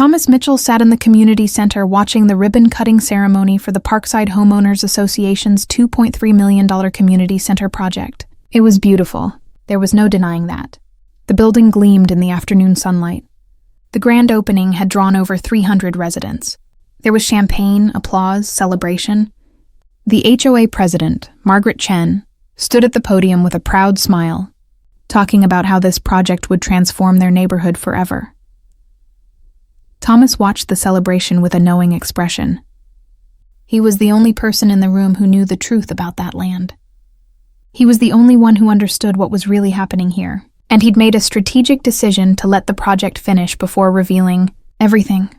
Thomas Mitchell sat in the community center watching the ribbon-cutting ceremony for the Parkside Homeowners Association's $2.3 million community center project. It was beautiful. There was no denying that. The building gleamed in the afternoon sunlight. The grand opening had drawn over 300 residents. There was champagne, applause, celebration. The HOA president, Margaret Chen, stood at the podium with a proud smile, talking about how this project would transform their neighborhood forever. Thomas watched the celebration with a knowing expression. He was the only person in the room who knew the truth about that land. He was the only one who understood what was really happening here, and he'd made a strategic decision to let the project finish before revealing everything.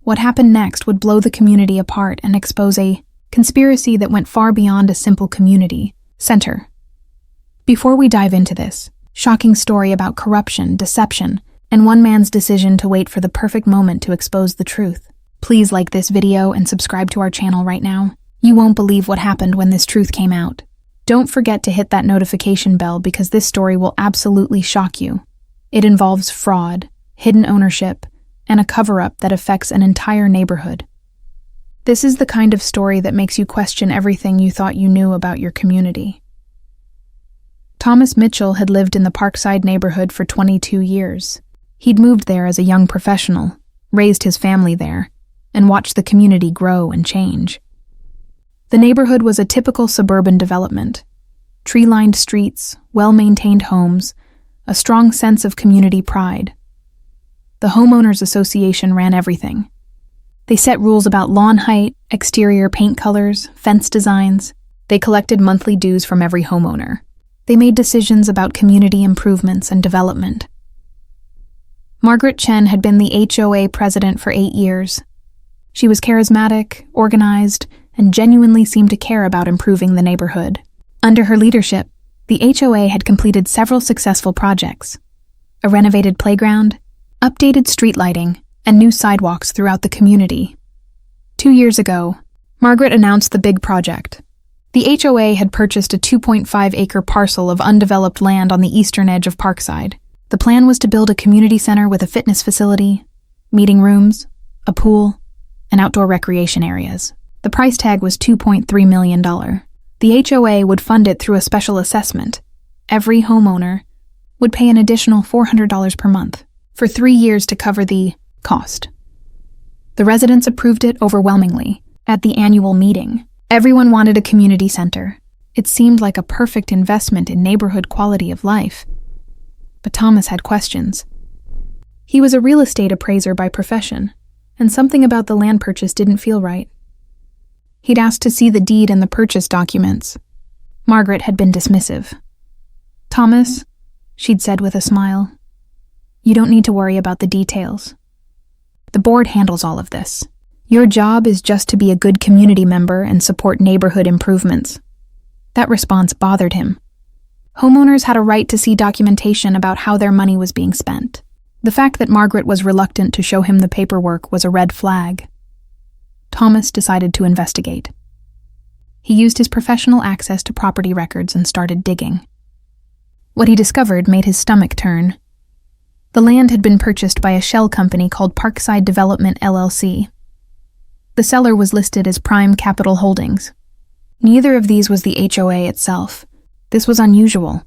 What happened next would blow the community apart and expose a conspiracy that went far beyond a simple community center. Before we dive into this shocking story about corruption, deception, and one man's decision to wait for the perfect moment to expose the truth, please like this video and subscribe to our channel right now. You won't believe what happened when this truth came out. Don't forget to hit that notification bell because this story will absolutely shock you. It involves fraud, hidden ownership, and a cover-up that affects an entire neighborhood. This is the kind of story that makes you question everything you thought you knew about your community. Thomas Mitchell had lived in the Parkside neighborhood for 22 years. He'd moved there as a young professional, raised his family there, and watched the community grow and change. The neighborhood was a typical suburban development. Tree-lined streets, well-maintained homes, a strong sense of community pride. The Homeowners Association ran everything. They set rules about lawn height, exterior paint colors, fence designs. They collected monthly dues from every homeowner. They made decisions about community improvements and development. Margaret Chen had been the HOA president for 8 years. She was charismatic, organized, and genuinely seemed to care about improving the neighborhood. Under her leadership, the HOA had completed several successful projects: a renovated playground, updated street lighting, and new sidewalks throughout the community. 2 years ago, Margaret announced the big project. The HOA had purchased a 2.5-acre parcel of undeveloped land on the eastern edge of Parkside. The plan was to build a community center with a fitness facility, meeting rooms, a pool, and outdoor recreation areas. The price tag was $2.3 million. The HOA would fund it through a special assessment. Every homeowner would pay an additional $400 per month for 3 years to cover the cost. The residents approved it overwhelmingly. At the annual meeting, everyone wanted a community center. It seemed like a perfect investment in neighborhood quality of life. But Thomas had questions. He was a real estate appraiser by profession, and something about the land purchase didn't feel right. He'd asked to see the deed and the purchase documents. Margaret had been dismissive. "Thomas," she'd said with a smile, "you don't need to worry about the details. The board handles all of this. Your job is just to be a good community member and support neighborhood improvements." That response bothered him. Homeowners had a right to see documentation about how their money was being spent. The fact that Margaret was reluctant to show him the paperwork was a red flag. Thomas decided to investigate. He used his professional access to property records and started digging. What he discovered made his stomach turn. The land had been purchased by a shell company called Parkside Development LLC. The seller was listed as Prime Capital Holdings. Neither of these was the HOA itself. This was unusual.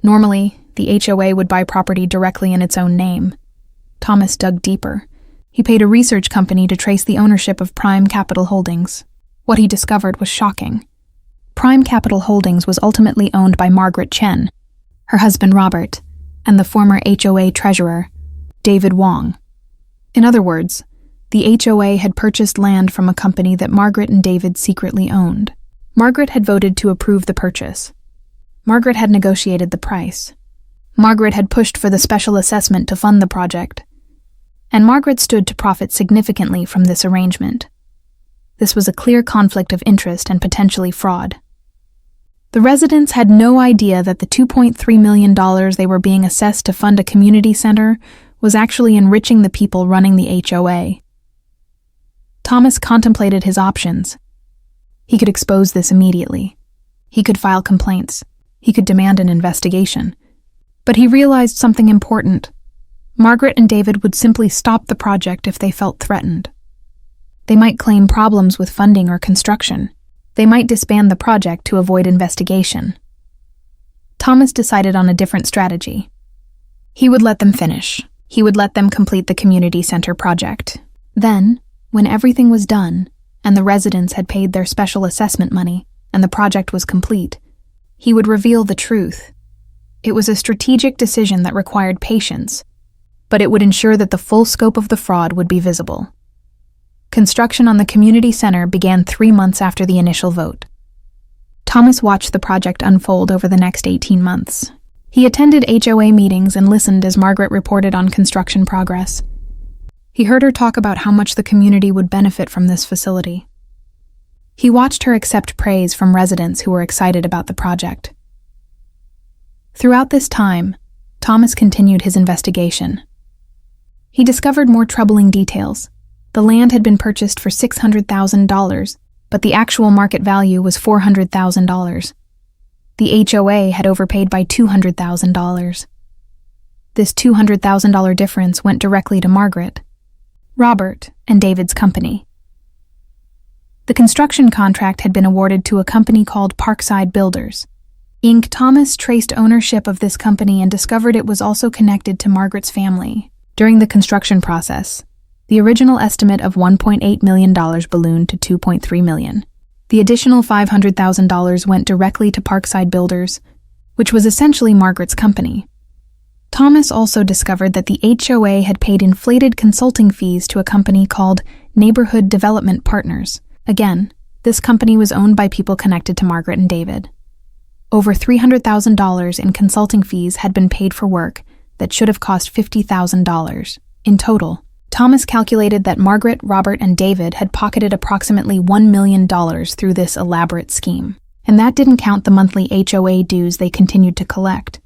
Normally, the HOA would buy property directly in its own name. Thomas dug deeper. He paid a research company to trace the ownership of Prime Capital Holdings. What he discovered was shocking. Prime Capital Holdings was ultimately owned by Margaret Chen, her husband Robert, and the former HOA treasurer, David Wong. In other words, the HOA had purchased land from a company that Margaret and David secretly owned. Margaret had voted to approve the purchase. Margaret had negotiated the price. Margaret had pushed for the special assessment to fund the project. And Margaret stood to profit significantly from this arrangement. This was a clear conflict of interest and potentially fraud. The residents had no idea that the $2.3 million they were being assessed to fund a community center was actually enriching the people running the HOA. Thomas contemplated his options. He could expose this immediately. He could file complaints. He could demand an investigation. But he realized something important. Margaret and David would simply stop the project if they felt threatened. They might claim problems with funding or construction. They might disband the project to avoid investigation. Thomas decided on a different strategy. He would let them finish. He would let them complete the community center project. Then, when everything was done, and the residents had paid their special assessment money, and the project was complete, he would reveal the truth. It was a strategic decision that required patience, but it would ensure that the full scope of the fraud would be visible. Construction on the community center began 3 months after the initial vote. Thomas watched the project unfold over the next 18 months. He attended HOA meetings and listened as Margaret reported on construction progress. He heard her talk about how much the community would benefit from this facility. He watched her accept praise from residents who were excited about the project. Throughout this time, Thomas continued his investigation. He discovered more troubling details. The land had been purchased for $600,000, but the actual market value was $400,000. The HOA had overpaid by $200,000. This $200,000 difference went directly to Margaret, Robert, and David's company. The construction contract had been awarded to a company called Parkside Builders, Inc. Thomas traced ownership of this company and discovered it was also connected to Margaret's family. During the construction process, the original estimate of $1.8 million ballooned to $2.3 million. The additional $500,000 went directly to Parkside Builders, which was essentially Margaret's company. Thomas also discovered that the HOA had paid inflated consulting fees to a company called Neighborhood Development Partners. Again, this company was owned by people connected to Margaret and David. Over $300,000 in consulting fees had been paid for work that should have cost $50,000. In total, Thomas calculated that Margaret, Robert, and David had pocketed approximately $1 million through this elaborate scheme. And that didn't count the monthly HOA dues they continued to collect,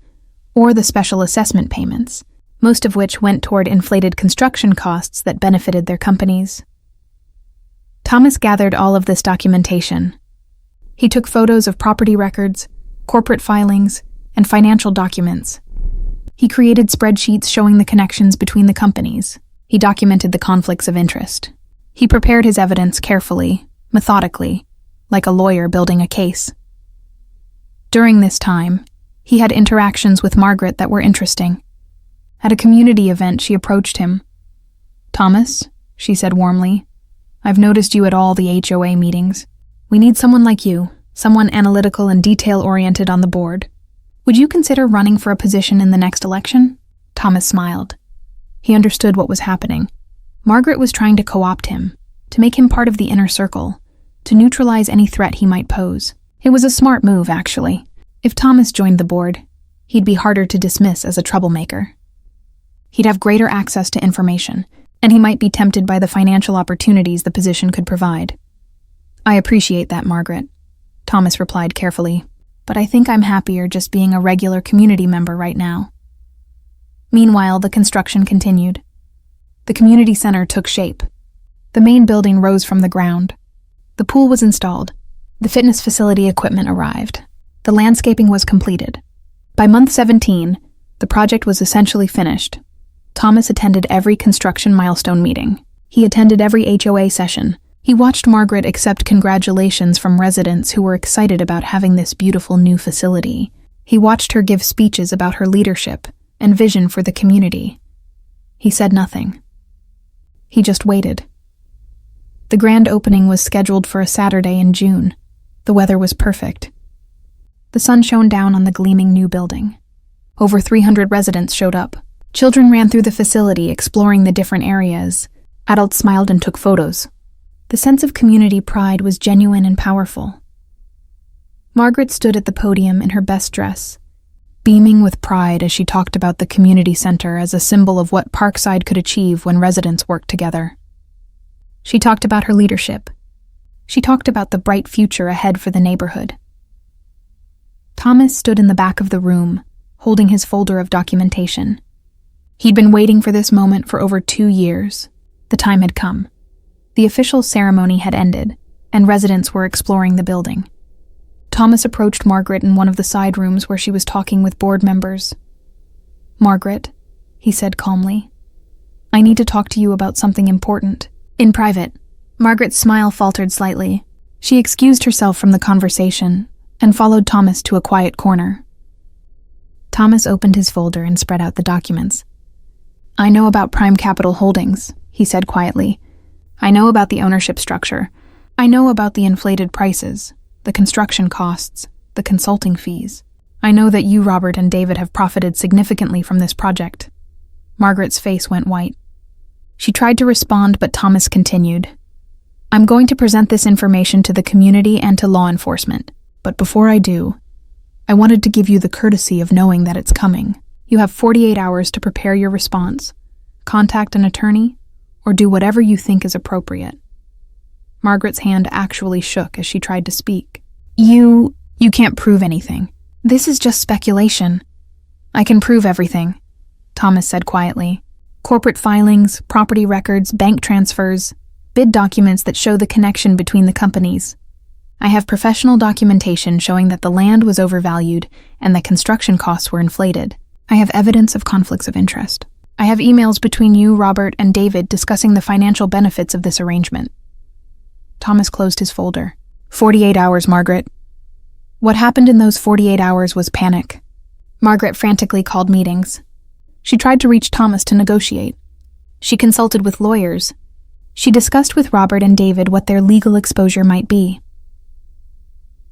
or the special assessment payments, most of which went toward inflated construction costs that benefited their companies. Thomas gathered all of this documentation. He took photos of property records, corporate filings, and financial documents. He created spreadsheets showing the connections between the companies. He documented the conflicts of interest. He prepared his evidence carefully, methodically, like a lawyer building a case. During this time, he had interactions with Margaret that were interesting. At a community event, she approached him. "Thomas," she said warmly, "I've noticed you at all the HOA meetings. We need someone like you, someone analytical and detail-oriented on the board. Would you consider running for a position in the next election?" Thomas smiled. He understood what was happening. Margaret was trying to co-opt him, to make him part of the inner circle, to neutralize any threat he might pose. It was a smart move, actually. If Thomas joined the board, he'd be harder to dismiss as a troublemaker. He'd have greater access to information, and he might be tempted by the financial opportunities the position could provide. "I appreciate that, Margaret," Thomas replied carefully, "but I think I'm happier just being a regular community member right now." Meanwhile, the construction continued. The community center took shape. The main building rose from the ground. The pool was installed. The fitness facility equipment arrived. The landscaping was completed. By month 17, the project was essentially finished. Thomas attended every construction milestone meeting. He attended every HOA session. He watched Margaret accept congratulations from residents who were excited about having this beautiful new facility. He watched her give speeches about her leadership and vision for the community. He said nothing. He just waited. The grand opening was scheduled for a Saturday in June. The weather was perfect. The sun shone down on the gleaming new building. Over 300 residents showed up. Children ran through the facility, exploring the different areas. Adults smiled and took photos. The sense of community pride was genuine and powerful. Margaret stood at the podium in her best dress, beaming with pride as she talked about the community center as a symbol of what Parkside could achieve when residents worked together. She talked about her leadership. She talked about the bright future ahead for the neighborhood. Thomas stood in the back of the room, holding his folder of documentation. He'd been waiting for this moment for over 2 years. The time had come. The official ceremony had ended, and residents were exploring the building. Thomas approached Margaret in one of the side rooms where she was talking with board members. "Margaret," he said calmly. "I need to talk to you about something important. In private." Margaret's smile faltered slightly. She excused herself from the conversation and followed Thomas to a quiet corner. Thomas opened his folder and spread out the documents. "I know about Prime Capital Holdings," he said quietly. "I know about the ownership structure. I know about the inflated prices, the construction costs, the consulting fees. I know that you, Robert, and David have profited significantly from this project." Margaret's face went white. She tried to respond, but Thomas continued. "I'm going to present this information to the community and to law enforcement, but before I do, I wanted to give you the courtesy of knowing that it's coming. You have 48 hours to prepare your response, contact an attorney, or do whatever you think is appropriate." Margaret's hand actually shook as she tried to speak. You can't prove anything. This is just speculation." "I can prove everything," Thomas said quietly. "Corporate filings, property records, bank transfers, bid documents that show the connection between the companies. I have professional documentation showing that the land was overvalued and that construction costs were inflated. I have evidence of conflicts of interest. I have emails between you, Robert, and David discussing the financial benefits of this arrangement." Thomas closed his folder. 48 hours, Margaret. What happened in those 48 hours was panic. Margaret frantically called meetings. She tried to reach Thomas to negotiate. She consulted with lawyers. She discussed with Robert and David what their legal exposure might be.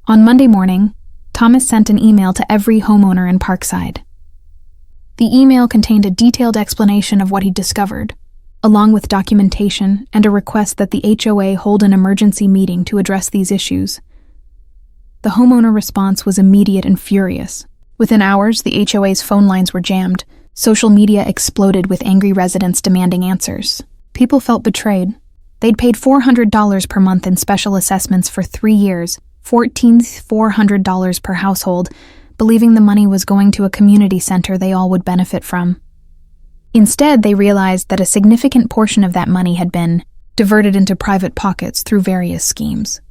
On Monday morning, Thomas sent an email to every homeowner in Parkside. The email contained a detailed explanation of what he'd discovered, along with documentation and a request that the HOA hold an emergency meeting to address these issues. The homeowner response was immediate and furious. Within hours, the HOA's phone lines were jammed. Social media exploded with angry residents demanding answers. People felt betrayed. They'd paid $400 per month in special assessments for 3 years, $1,400 per household, believing the money was going to a community center they all would benefit from. Instead, they realized that a significant portion of that money had been diverted into private pockets through various schemes.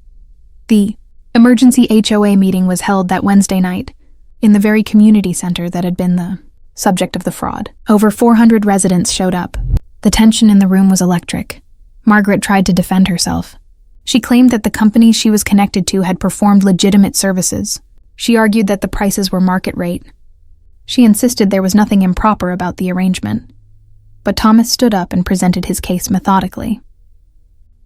The emergency HOA meeting was held that Wednesday night, in the very community center that had been the subject of the fraud. Over 400 residents showed up. The tension in the room was electric. Margaret tried to defend herself. She claimed that the companies she was connected to had performed legitimate services. She argued that the prices were market rate. She insisted there was nothing improper about the arrangement. But Thomas stood up and presented his case methodically.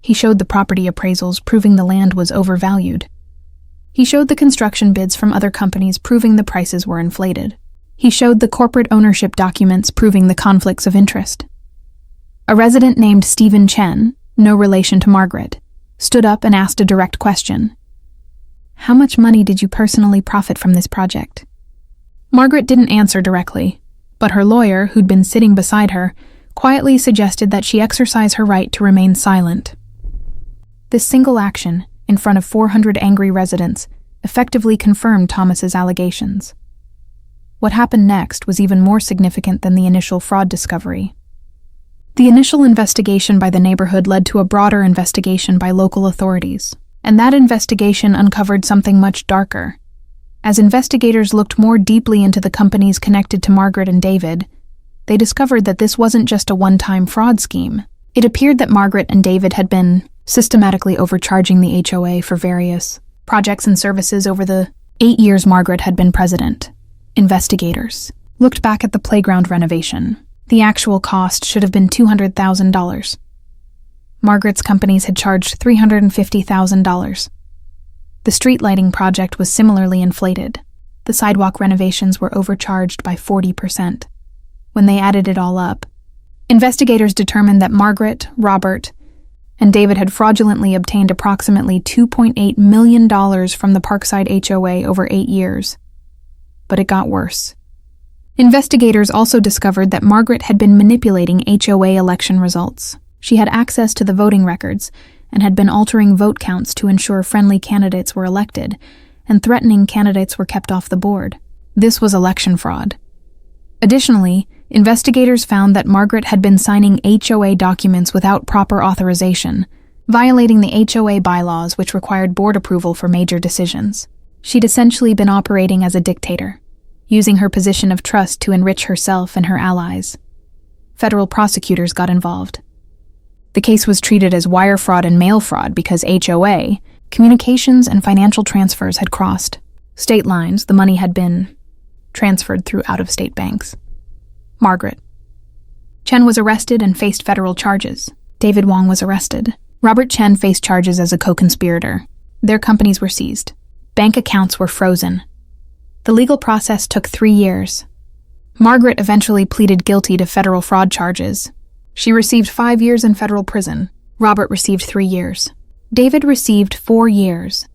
He showed the property appraisals proving the land was overvalued. He showed the construction bids from other companies proving the prices were inflated. He showed the corporate ownership documents proving the conflicts of interest. A resident named Stephen Chen, no relation to Margaret, stood up and asked a direct question. "How much money did you personally profit from this project?" Margaret didn't answer directly, but her lawyer, who'd been sitting beside her, quietly suggested that she exercise her right to remain silent. This single action, in front of 400 angry residents, effectively confirmed Thomas's allegations. What happened next was even more significant than the initial fraud discovery. The initial investigation by the neighborhood led to a broader investigation by local authorities, and that investigation uncovered something much darker. As investigators looked more deeply into the companies connected to Margaret and David, they discovered that this wasn't just a one-time fraud scheme. It appeared that Margaret and David had been systematically overcharging the HOA for various projects and services over the 8 years Margaret had been president. Investigators looked back at the playground renovation. The actual cost should have been $200,000. Margaret's companies had charged $350,000. The street lighting project was similarly inflated. The sidewalk renovations were overcharged by 40%. When they added it all up, investigators determined that Margaret, Robert, and David had fraudulently obtained approximately $2.8 million from the Parkside HOA over 8 years. But it got worse. Investigators also discovered that Margaret had been manipulating HOA election results. She had access to the voting records and had been altering vote counts to ensure friendly candidates were elected and threatening candidates were kept off the board. This was election fraud. Additionally, investigators found that Margaret had been signing HOA documents without proper authorization, violating the HOA bylaws which required board approval for major decisions. She'd essentially been operating as a dictator, using her position of trust to enrich herself and her allies. Federal prosecutors got involved. The case was treated as wire fraud and mail fraud because HOA, communications and financial transfers, had crossed state lines. The money had been transferred through out-of-state banks. Margaret Chen was arrested and faced federal charges. David Wong was arrested. Robert Chen faced charges as a co-conspirator. Their companies were seized. Bank accounts were frozen. The legal process took 3 years. Margaret eventually pleaded guilty to federal fraud charges. She received 5 years in federal prison. Robert received 3 years. David received 4 years.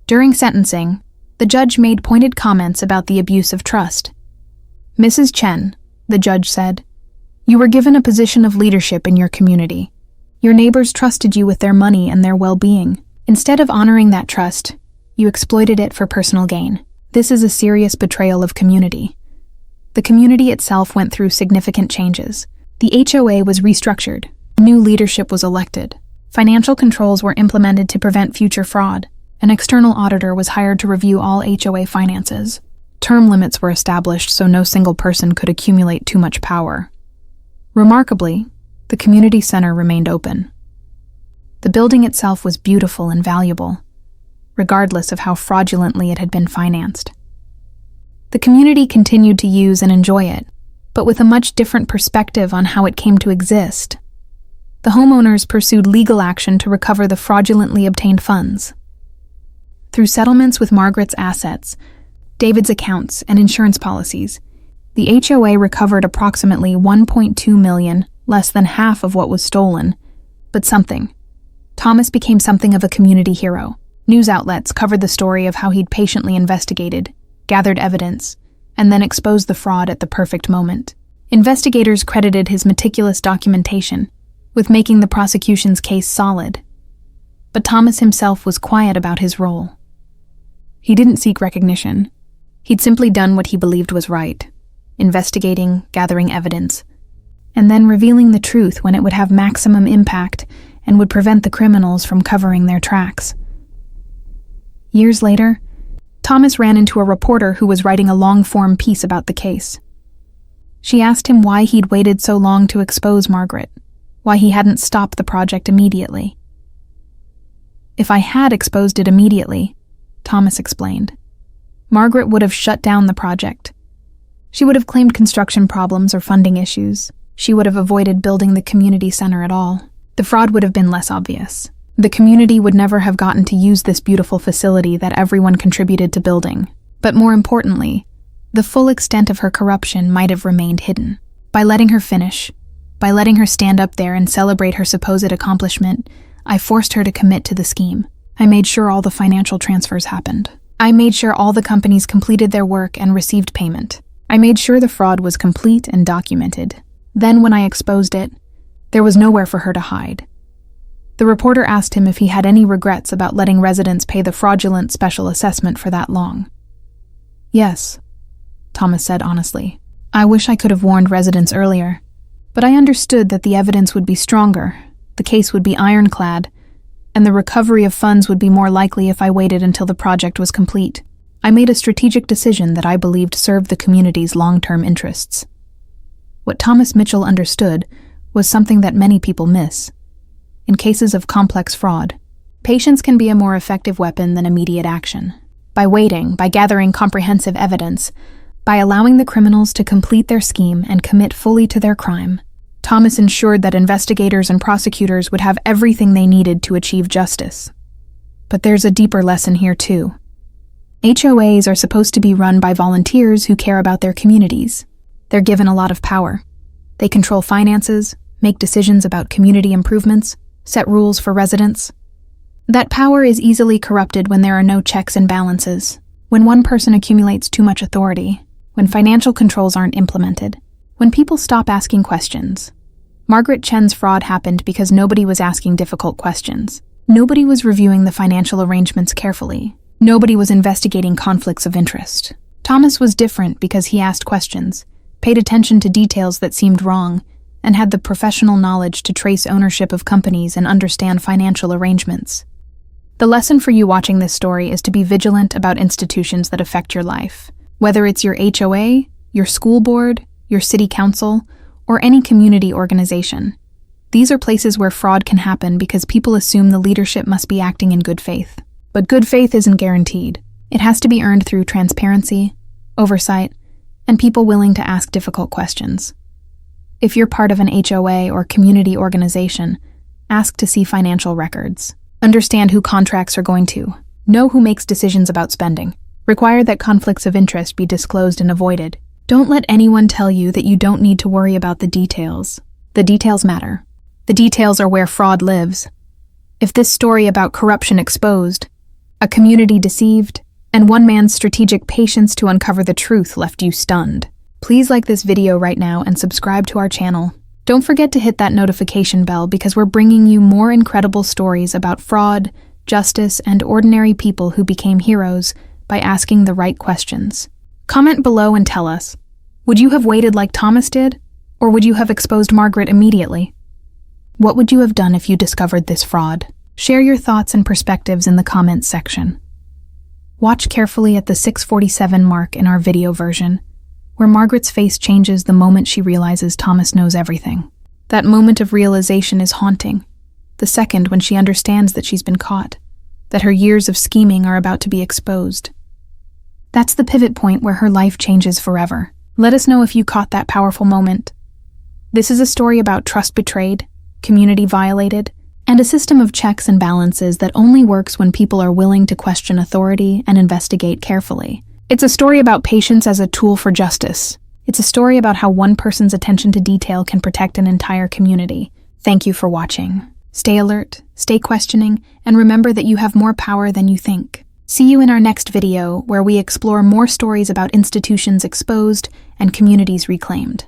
During sentencing, the judge made pointed comments about the abuse of trust. "Mrs. Chen," the judge said, "you were given a position of leadership in your community. Your neighbors trusted you with their money and their well-being. Instead of honoring that trust, you exploited it for personal gain. This is a serious betrayal of community." The community itself went through significant changes. The HOA was restructured. New leadership was elected. Financial controls were implemented to prevent future fraud. An external auditor was hired to review all HOA finances. Term limits were established so no single person could accumulate too much power. Remarkably, the community center remained open. The building itself was beautiful and valuable, regardless of how fraudulently it had been financed. The community continued to use and enjoy it, but with a much different perspective on how it came to exist. The homeowners pursued legal action to recover the fraudulently obtained funds. Through settlements with Margaret's assets, David's accounts, and insurance policies, the HOA recovered approximately $1.2 million, less than half of what was stolen, but something. Thomas became something of a community hero. News outlets covered the story of how he'd patiently investigated, gathered evidence, and then exposed the fraud at the perfect moment. Investigators credited his meticulous documentation with making the prosecution's case solid. But Thomas himself was quiet about his role. He didn't seek recognition. He'd simply done what he believed was right, investigating, gathering evidence, and then revealing the truth when it would have maximum impact and would prevent the criminals from covering their tracks. Years later, Thomas ran into a reporter who was writing a long-form piece about the case. She asked him why he'd waited so long to expose Margaret, why he hadn't stopped the project immediately. "If I had exposed it immediately," Thomas explained, "Margaret would have shut down the project. She would have claimed construction problems or funding issues. She would have avoided building the community center at all. The fraud would have been less obvious. The community would never have gotten to use this beautiful facility that everyone contributed to building. But more importantly, the full extent of her corruption might have remained hidden. By letting her finish, by letting her stand up there and celebrate her supposed accomplishment, I forced her to commit to the scheme. I made sure all the financial transfers happened. I made sure all the companies completed their work and received payment. I made sure the fraud was complete and documented. Then when I exposed it, there was nowhere for her to hide." The reporter asked him if he had any regrets about letting residents pay the fraudulent special assessment for that long. "Yes," Thomas said honestly. "I wish I could have warned residents earlier, but I understood that the evidence would be stronger, the case would be ironclad, and the recovery of funds would be more likely if I waited until the project was complete. I made a strategic decision that I believed served the community's long-term interests." What Thomas Mitchell understood was something that many people miss. In cases of complex fraud, patience can be a more effective weapon than immediate action. By waiting, by gathering comprehensive evidence, by allowing the criminals to complete their scheme and commit fully to their crime, Thomas ensured that investigators and prosecutors would have everything they needed to achieve justice. But there's a deeper lesson here too. HOAs are supposed to be run by volunteers who care about their communities. They're given a lot of power. They control finances, make decisions about community improvements, set rules for residents. That power is easily corrupted when there are no checks and balances, when one person accumulates too much authority, when financial controls aren't implemented, when people stop asking questions. Margaret Chen's fraud happened because nobody was asking difficult questions. Nobody was reviewing the financial arrangements carefully. Nobody was investigating conflicts of interest. Thomas was different because he asked questions, paid attention to details that seemed wrong, and had the professional knowledge to trace ownership of companies and understand financial arrangements. The lesson for you watching this story is to be vigilant about institutions that affect your life. Whether it's your HOA, your school board, your city council, or any community organization. These are places where fraud can happen because people assume the leadership must be acting in good faith. But good faith isn't guaranteed. It has to be earned through transparency, oversight, and people willing to ask difficult questions. If you're part of an HOA or community organization, ask to see financial records. Understand who contracts are going to. Know who makes decisions about spending. Require that conflicts of interest be disclosed and avoided. Don't let anyone tell you that you don't need to worry about the details. The details matter. The details are where fraud lives. If this story about corruption exposed, a community deceived, and one man's strategic patience to uncover the truth left you stunned, please like this video right now and subscribe to our channel. Don't forget to hit that notification bell because we're bringing you more incredible stories about fraud, justice, and ordinary people who became heroes by asking the right questions. Comment below and tell us, would you have waited like Thomas did, or would you have exposed Margaret immediately? What would you have done if you discovered this fraud? Share your thoughts and perspectives in the comments section. Watch carefully at the 6:47 mark in our video version, where Margaret's face changes the moment she realizes Thomas knows everything. That moment of realization is haunting. The second when she understands that she's been caught, that her years of scheming are about to be exposed. That's the pivot point where her life changes forever. Let us know if you caught that powerful moment. This is a story about trust betrayed, community violated, and a system of checks and balances that only works when people are willing to question authority and investigate carefully. It's a story about patience as a tool for justice. It's a story about how one person's attention to detail can protect an entire community. Thank you for watching. Stay alert, stay questioning, and remember that you have more power than you think. See you in our next video, where we explore more stories about institutions exposed and communities reclaimed.